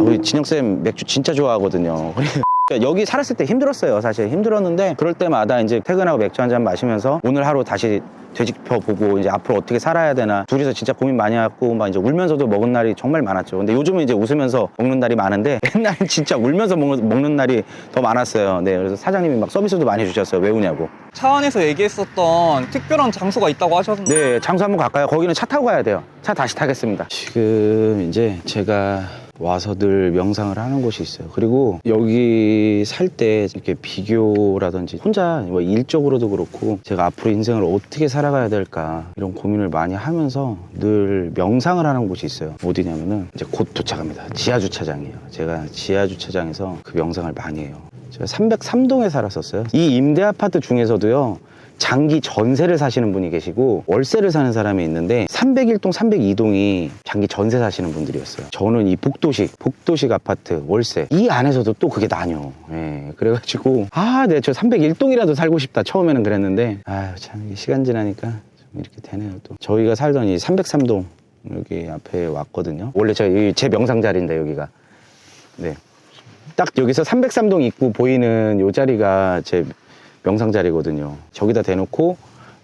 우리 진영쌤 맥주 진짜 좋아하거든요. 여기 살았을 때 힘들었어요. 사실 힘들었는데 그럴 때마다 이제 퇴근하고 맥주 한잔 마시면서 오늘 하루 다시 되짚어보고 이제 앞으로 어떻게 살아야 되나, 둘이서 진짜 고민 많이 했고 막 이제 울면서도 먹은 날이 정말 많았죠. 근데 요즘은 이제 웃으면서 먹는 날이 많은데 옛날엔 진짜 울면서 먹는 날이 더 많았어요. 네, 그래서 사장님이 막 서비스도 많이 주셨어요. 왜 우냐고. 차 안에서 얘기했었던 특별한 장소가 있다고 하셨는데 네, 장소 한번 갈까요? 거기는 차 타고 가야 돼요. 차 다시 타겠습니다. 지금 이제 제가 와서 늘 명상을 하는 곳이 있어요. 그리고 여기 살 때 이렇게 비교라든지 혼자 뭐 일적으로도 그렇고 제가 앞으로 인생을 어떻게 살아가야 될까 이런 고민을 많이 하면서 늘 명상을 하는 곳이 있어요. 어디냐면은 이제 곧 도착합니다. 지하주차장이에요. 제가 지하주차장에서 그 명상을 많이 해요. 제가 303동에 살았었어요. 이 임대 아파트 중에서도요, 장기 전세를 사시는 분이 계시고 월세를 사는 사람이 있는데 301동, 302동이 장기 전세 사시는 분들이었어요. 저는 이 복도식 아파트 월세 이 안에서도 또 그게 나뉘어. 예, 그래가지고 네, 저 301동이라도 살고 싶다 처음에는 그랬는데 참 이게 시간 지나니까 좀 이렇게 되네요. 또 저희가 살던 이 303동 여기 앞에 왔거든요. 원래 제 명상 자리인데 여기가, 네, 딱 여기서 303동 입구 보이는 요 자리가 제 명상 자리거든요. 저기다 대놓고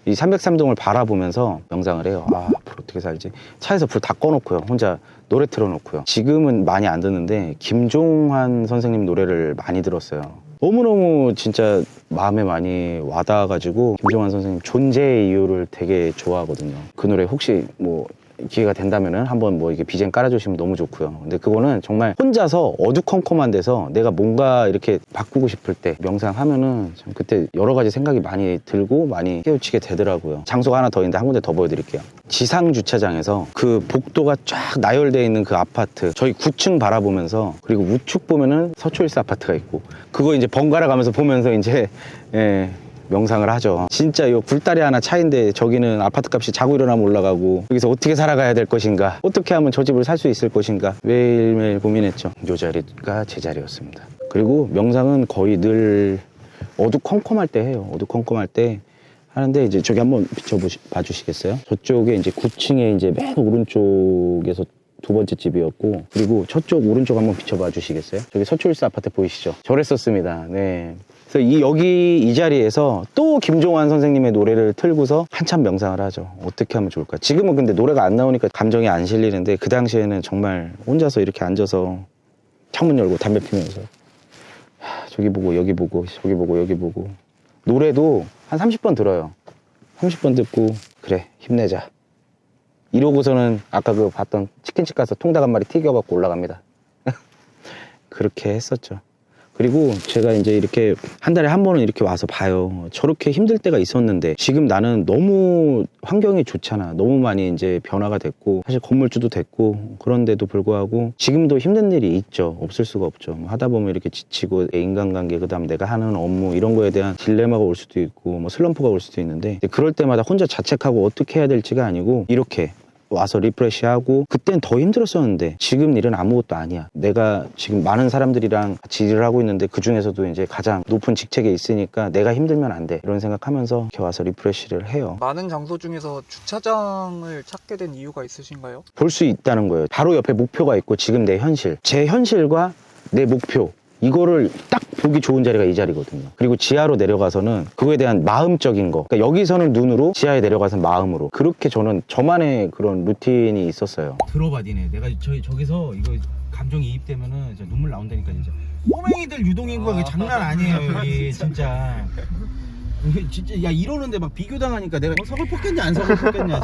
이 303동을 바라보면서 명상을 해요. 앞으로 어떻게 살지? 차에서 불 다 꺼놓고요. 혼자 노래 틀어놓고요. 지금은 많이 안 듣는데 김종환 선생님 노래를 많이 들었어요. 너무너무 진짜 마음에 많이 와닿아가지고 김종환 선생님 존재의 이유를 되게 좋아하거든요. 그 노래 혹시 뭐 기회가 된다면은 한번 뭐 이게 BGM 깔아주시면 너무 좋고요. 근데 그거는 정말 혼자서 어두컴컴한 데서 내가 뭔가 이렇게 바꾸고 싶을 때 명상하면은 참 그때 여러 가지 생각이 많이 들고 많이 깨우치게 되더라고요. 장소가 하나 더 있는데 한 군데 더 보여드릴게요. 지상 주차장에서 그 복도가 쫙 나열되어 있는 그 아파트 저희 9층 바라보면서, 그리고 우측 보면은 서초일스 아파트가 있고 그거 이제 번갈아 가면서 보면서 이제 명상을 하죠. 진짜 이 굴다리 하나 차인데 저기는 아파트 값이 자고 일어나면 올라가고 여기서 어떻게 살아가야 될 것인가, 어떻게 하면 저 집을 살 수 있을 것인가 매일매일 고민했죠. 이 자리가 제 자리였습니다. 그리고 명상은 거의 늘 어두컴컴할 때 해요. 어두컴컴할 때 하는데 이제 저기 한번 비춰봐 주시겠어요? 저쪽에 이제 9층에 이제 맨 오른쪽에서 두 번째 집이었고, 그리고 저쪽 오른쪽 한번 비춰봐 주시겠어요? 저기 서초일스 아파트 보이시죠? 저랬었습니다. 네. 그래서 여기 이 자리에서 또 김종환 선생님의 노래를 틀고서 한참 명상을 하죠. 어떻게 하면 좋을까? 지금은 근데 노래가 안 나오니까 감정이 안 실리는데 그 당시에는 정말 혼자서 이렇게 앉아서 창문 열고 담배 피면서 저기 보고 여기 보고 저기 보고 여기 보고, 노래도 한 30번 들어요. 30번 듣고 그래 힘내자 이러고서는 아까 그 봤던 치킨집 가서 통닭 한 마리 튀겨갖고 올라갑니다. 그렇게 했었죠. 그리고 제가 이제 이렇게 한 달에 한 번은 이렇게 와서 봐요. 저렇게 힘들 때가 있었는데 지금 나는 너무 환경이 좋잖아. 너무 많이 이제 변화가 됐고 사실 건물주도 됐고, 그런데도 불구하고 지금도 힘든 일이 있죠. 없을 수가 없죠. 하다 보면 이렇게 지치고 인간관계, 그다음 내가 하는 업무 이런 거에 대한 딜레마가 올 수도 있고 뭐 슬럼프가 올 수도 있는데, 그럴 때마다 혼자 자책하고 어떻게 해야 될지가 아니고 이렇게 와서 리프레시하고 그땐 더 힘들었었는데 지금 일은 아무것도 아니야. 내가 지금 많은 사람들이랑 같이 일을 하고 있는데 그 중에서도 이제 가장 높은 직책에 있으니까 내가 힘들면 안 돼. 이런 생각하면서 이렇게 와서 리프레시를 해요. 많은 장소 중에서 주차장을 찾게 된 이유가 있으신가요? 볼 수 있다는 거예요. 바로 옆에 목표가 있고 지금 내 현실. 제 현실과 내 목표. 이거를 딱 보기 좋은 자리가 이 자리거든요. 그리고 지하로 내려가서는 그거에 대한 마음적인 거. 그러니까 여기서는 눈으로, 지하에 내려가서는 마음으로. 그렇게 저는 저만의 그런 루틴이 있었어요. 들어봐 니네. 내가 저기서 이거 감정이 이입되면은 진짜 눈물 나온다니까 진짜. 꼬맹이들 유동인구가 그게 장난 아니에요 여기 진짜. 이게 진짜 야 이러는데 막 비교당하니까 내가 서글펐겠냐 안 서글펐겠냐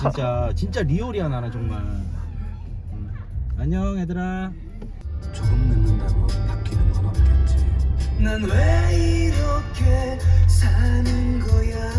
진짜 리얼이야 나는 정말. 안녕 얘들아. 조금 늦는다고 바뀌는 건 없겠지. 난 왜 이렇게 사는 거야.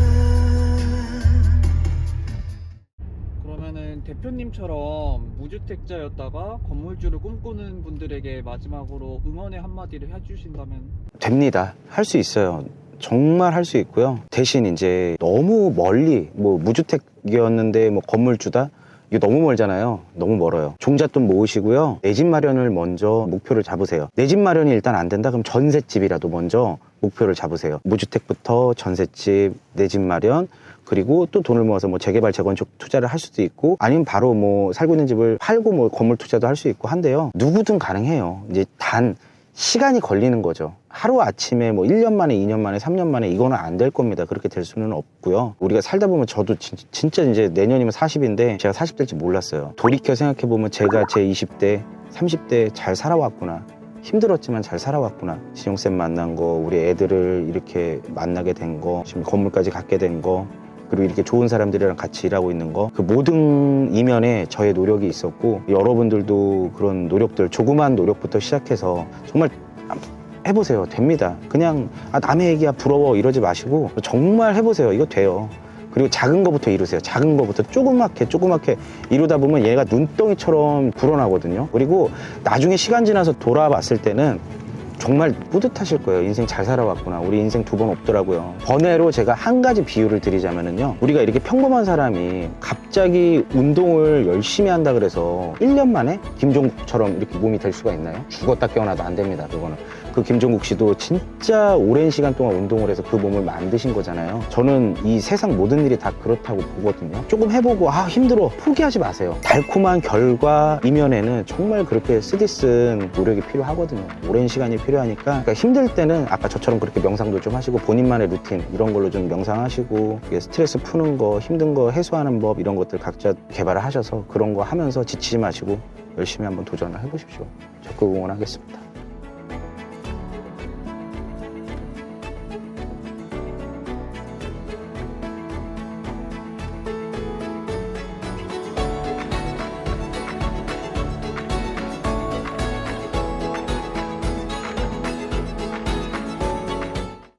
그러면은 대표님처럼 무주택자였다가 건물주를 꿈꾸는 분들에게 마지막으로 응원의 한마디를 해주신다면? 됩니다. 할 수 있어요. 정말 할 수 있고요. 대신 이제 너무 멀리 뭐 무주택이었는데 뭐 건물주다? 이거 너무 멀잖아요. 너무 멀어요. 종잣돈 모으시고요. 내 집 마련을 먼저 목표를 잡으세요. 내 집 마련이 일단 안 된다? 그럼 전셋집이라도 먼저 목표를 잡으세요. 무주택부터 전셋집, 내 집 마련, 그리고 또 돈을 모아서 뭐 재개발, 재건축 투자를 할 수도 있고 아니면 바로 뭐 살고 있는 집을 팔고 뭐 건물 투자도 할 수 있고 한데요. 누구든 가능해요. 이제 단 시간이 걸리는 거죠. 하루아침에 뭐 1년 만에, 2년 만에, 3년 만에 이거는 안 될 겁니다. 그렇게 될 수는 없고요. 우리가 살다 보면 저도 진짜 이제 내년이면 40인데 제가 40대일지 몰랐어요. 돌이켜 생각해보면 제가 제 20대, 30대 잘 살아왔구나. 힘들었지만 잘 살아왔구나. 진영쌤 만난 거, 우리 애들을 이렇게 만나게 된 거, 지금 건물까지 갖게 된 거, 그리고 이렇게 좋은 사람들이랑 같이 일하고 있는 거, 그 모든 이면에 저의 노력이 있었고 여러분들도 그런 노력들, 조그만 노력부터 시작해서 정말 해보세요. 됩니다. 그냥 남의 얘기야 부러워 이러지 마시고 정말 해보세요. 이거 돼요. 그리고 작은 거부터 이루세요. 작은 거부터 조그맣게 이루다 보면 얘가 눈덩이처럼 불어나거든요. 그리고 나중에 시간 지나서 돌아봤을 때는 정말 뿌듯하실 거예요. 인생 잘 살아왔구나. 우리 인생 2번 없더라고요. 번외로 제가 한 가지 비유를 드리자면요. 우리가 이렇게 평범한 사람이 갑자기 운동을 열심히 한다 그래서 1년 만에 김종국처럼 이렇게 몸이 될 수가 있나요? 죽었다 깨어나도 안 됩니다. 그거는. 그 김종국 씨도 진짜 오랜 시간 동안 운동을 해서 그 몸을 만드신 거잖아요. 저는 이 세상 모든 일이 다 그렇다고 보거든요. 조금 해보고 힘들어 포기하지 마세요. 달콤한 결과 이면에는 정말 그렇게 쓰디쓴 노력이 필요하거든요. 오랜 시간이 필요하니까 그러니까 힘들 때는 아까 저처럼 그렇게 명상도 좀 하시고 본인만의 루틴 이런 걸로 좀 명상하시고 스트레스 푸는 거, 힘든 거 해소하는 법 이런 것들 각자 개발을 하셔서 그런 거 하면서 지치지 마시고 열심히 한번 도전을 해보십시오. 적극 응원하겠습니다.